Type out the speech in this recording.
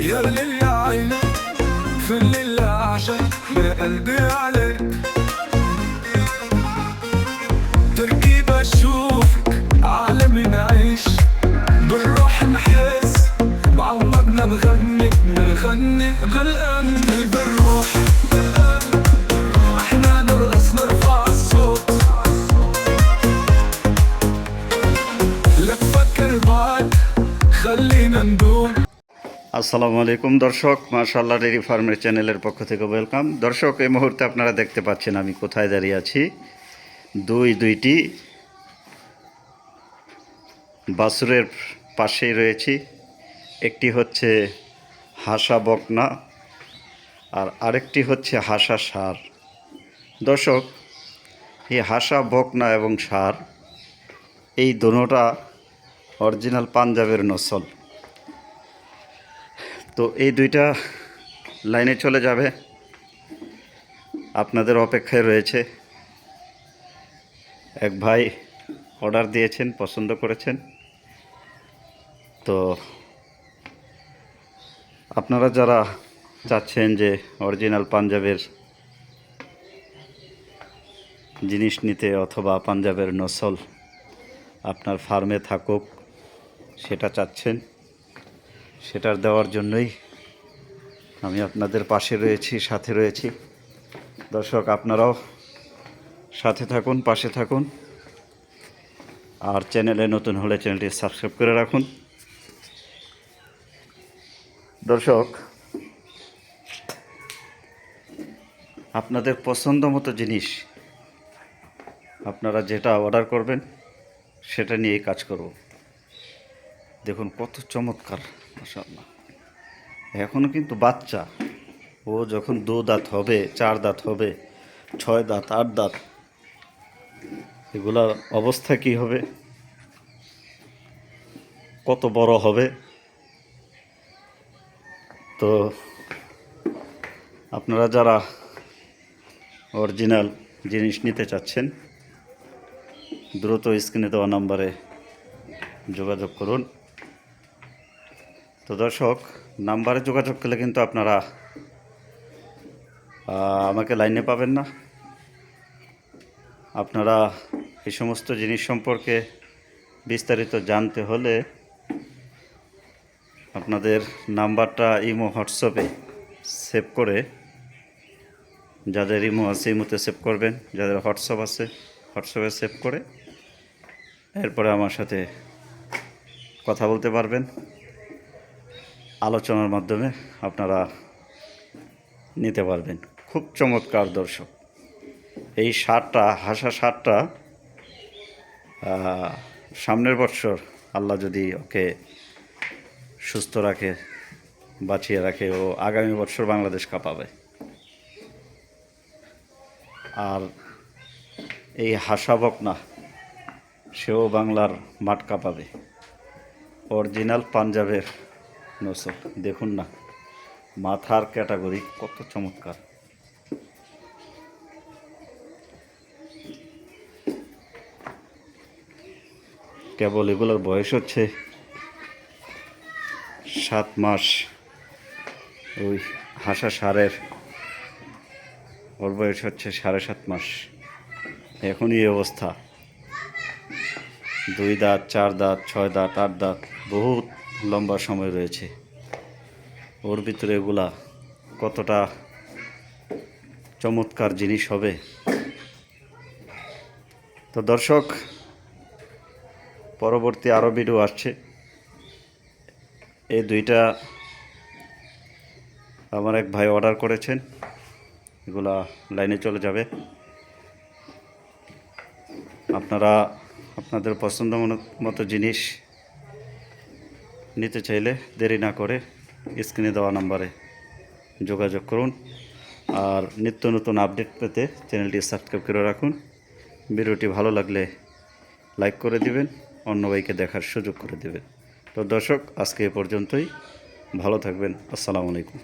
يا ليل يا عيني في الليل أعشق يا قلبي عليك، تركي بشوفك عالمي نعيش بالروح نحس بعمرنا بنغني غلقان بالروح، احنا نرقص نرفع الصوت لا تفكر بعد خلينا ندوم। আসসালামু আলাইকুম দর্শক, মাশাআল্লাহ ডেইরি ফার্মের চ্যানেলের পক্ষ থেকে ওয়েলকাম। দর্শক, এই মুহূর্তে আপনারা দেখতে পাচ্ছেন আমি কোথায় দাঁড়িয়ে আছি। দুইটি বাছুরের পাশেই রয়েছি। একটি হচ্ছে হাসা বকনা আর আরেকটি হচ্ছে হাসা ষাঁড়। দর্শক, এই হাসা বকনা এবং ষাঁড় এই দুটোটা অরিজিনাল পাঞ্জাবের নসল। তো এই দুইটা লাইনে চলে যাবে, আপনাদের অপেক্ষায় রয়েছে। এক ভাই অর্ডার দিয়েছেন, পছন্দ করেছেন। তো আপনারা যারা চাচ্ছেন যে অরিজিনাল পাঞ্জাবের জিনিস নিতে অথবা পাঞ্জাবের নসল আপনার ফার্মে থাকুক সেটা চাচ্ছেন, সেটার দেওয়ার জন্যই আমি আপনাদের পাশে রয়েছি, সাথে রয়েছি। দর্শক, আপনারাও সাথে থাকুন, পাশে থাকুন। আর চ্যানেলে নতুন হলে চ্যানেলটি সাবস্ক্রাইব করে রাখুন। দর্শক, আপনাদের পছন্দ মতো জিনিস আপনারা যেটা অর্ডার করবেন সেটা নিয়েই কাজ করব। দেখুন কত চমৎকার, মাশাআল্লাহ। এখনও কিন্তু বাচ্চা, ও যখন 2 দাঁত হবে, 4 দাঁত হবে, 6 দাঁত, 8 দাঁত, এগুলার অবস্থা কি হবে, কত বড় হবে। তো আপনারা যারা অরিজিনাল জিনিস নিতে চাচ্ছেন দ্রুত স্ক্রিনে দেওয়া নম্বরে যোগাযোগ করুন। তো দর্শক, নাম্বারে যোগাযোগ করলে কিন্তু আপনারা আমাকে লাইনে পাবেন না। আপনারা এই সমস্ত জিনিস সম্পর্কে বিস্তারিত জানতে হলে আপনাদের নাম্বারটা ইমো হোয়াটসঅ্যাপে সেভ করে, যাদের ইমো আছে ইমোতে সেভ করবেন, যাদের হোয়াটসঅ্যাপ আছে হোয়াটসঅ্যাপে সেভ করে এরপরে আমার সাথে কথা বলতে পারবেন। আলোচনার মাধ্যমে আপনারা নিতে পারবেন। খুব চমৎকার দর্শক, এই ষাঁড়টা, হাসা ষাঁড়টা সামনের বছর আল্লাহ যদি ওকে সুস্থ রাখে, বাঁচিয়ে রাখে, ও আগামী বছর বাংলাদেশ কাঁপাবে। আর এই হাসা বকনা, সেও বাংলার মাঠ কাঁপাবে। অরিজিনাল পাঞ্জাবের নসল। দেখুন না, মাথার ক্যাটাগরি কত চমৎকার। কেবল এগুলোর বয়স হচ্ছে 7 মাস। ওই হাসা ষাঁড়ের ওর বয়স হচ্ছে 7.5 মাস। এখনই এই অবস্থা। 2 দাঁত, 4 দাঁত, 6 দাঁত, 8 দাঁত, বহুত লম্বা সময় রয়েছে ওর ভিতরে। এগুলা কতটা চমৎকার জিনিস হবে। তো দর্শক, পরবর্তী আরও ভিডিও আসছে। এই দুইটা আমার এক ভাই অর্ডার করেছেন, এগুলা লাইনে চলে যাবে। আপনারা আপনাদের পছন্দ মতো জিনিস নিতে চাইলে দেরি না করে স্ক্রিনে দেওয়া নম্বরে যোগাযোগ করুন। আর নিত্য নতুন আপডেট পেতে চ্যানেলটি সাবস্ক্রাইব করে রাখুন। ভিডিওটি ভালো লাগলে লাইক করে দিবেন, অন্য ভাইকে দেখার সুযোগ করে দেবেন। তো দর্শক, আজকে এ পর্যন্তই। ভালো থাকবেন। আসসালামু আলাইকুম।